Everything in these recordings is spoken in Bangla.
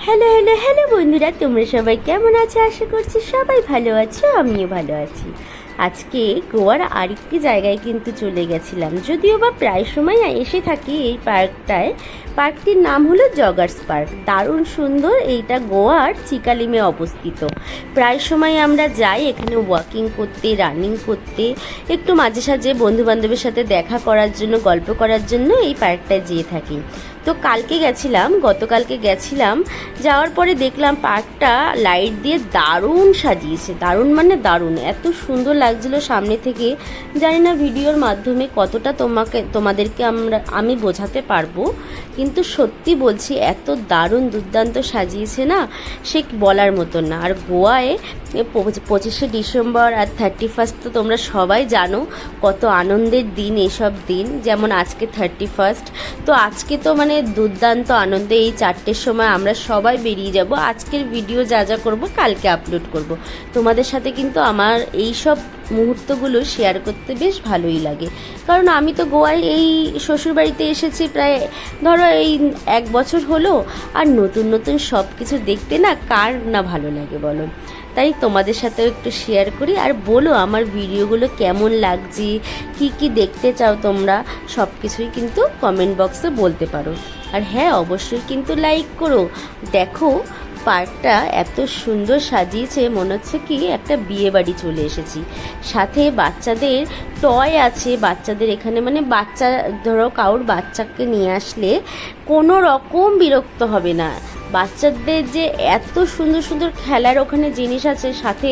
হ্যালো হ্যালো হ্যালো বন্ধুরা, তোমরা সবাই কেমন আছো? আশা করছি সবাই ভালো আছো, আমিও ভালো আছি। আজকে গোয়ার আরেকটি জায়গায় কিন্তু চলে গেছিলাম, যদিও বা প্রায় সময় এসে থাকি এই পার্কটায়। পার্কটির নাম হলো জগার্স পার্ক। দারুণ সুন্দর। এইটা গোয়ার চিকালিমে অবস্থিত। প্রায় সময় আমরা যাই এখানে ওয়াকিং করতে, রানিং করতে, একটু মাঝে সাঝে বন্ধুবান্ধবের সাথে দেখা করার জন্য, গল্প করার জন্য এই পার্কটায় যেয়ে থাকি। তো কালকে গেছিলাম, গতকালকে গেছিলাম। যাওয়ার পরে দেখলাম পার্কটা লাইট দিয়ে দারুণ সাজিয়েছে। দারুণ মানে দারুণ, এত সুন্দর লাগছিলো সামনে থেকে। জানি না ভিডিওর মাধ্যমে কতটা তোমাদেরকে আমি বোঝাতে পারবো, কিন্তু সত্যি বলছি এত দারুণ দুর্দান্ত সাজিয়েছে না, সে বলার মতো না। আর গোয়ায় 25শে ডিসেম্বর আর 31 তো তোমরা সবাই জানো কত আনন্দের দিন এসব দিন। যেমন আজকে 31, তো আজকে তো মানে দুর্দান্ত আনন্দে এই 4টের সময় আমরা সবাই বেরিয়ে যাব। আজকের ভিডিও যা যা করবো কালকে আপলোড করব। তোমাদের সাথে কিন্তু আমার এই সব মুহূর্তগুলো শেয়ার করতে বেশ ভালোই লাগে, কারণ আমি তো গোয়ায় এই শ্বশুরবাড়িতে এসেছি প্রায় ধরো এই 1 বছর হলো। আর নতুন নতুন সব কিছু দেখতে না কার না ভালো লাগে বলো। তাই তোমাদের সাথেও একটু শেয়ার করি। আর বলো আমার ভিডিওগুলো কেমন লাগছে, কি কি দেখতে চাও তোমরা, সব কিছুই কিন্তু কমেন্ট বক্সে বলতে পারো। আর হ্যাঁ, অবশ্যই কিন্তু লাইক করো। দেখো পার্কটা এত সুন্দর সাজিয়েছে, মনে হচ্ছে কি একটা বিয়ে বাড়ি চলে এসেছি। সাথে বাচ্চাদের টয় আছে। বাচ্চাদের এখানে মানে বাচ্চা ধরো কারোর বাচ্চাকে নিয়ে আসলে কোনো রকম বিরক্ত হবে না। বাচ্চাদের যে এত সুন্দর সুন্দর খেলার ওখানে জিনিস আছে, সাথে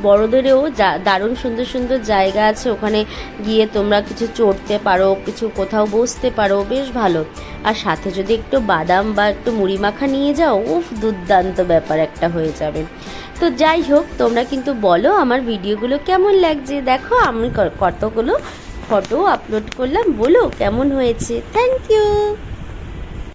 বড়দেরও দারুণ সুন্দর সুন্দর জায়গা আছে। ওখানে গিয়ে তোমরা কিছু চড়তে পারো, কিছু কোথাও বসতে পারো, বেশ ভালো। আর সাথে যদি একটু বাদাম বা একটু মুড়ি মাখা নিয়ে যাও, উফ দুর্দান্ত ব্যাপার একটা হয়ে যাবে। তো যাই হোক, তোমরা কিন্তু বলো আমার ভিডিওগুলো কেমন লাগছে। দেখো আমি কতগুলো ফটো আপলোড করলাম, বলো কেমন হয়েছে। Thank you.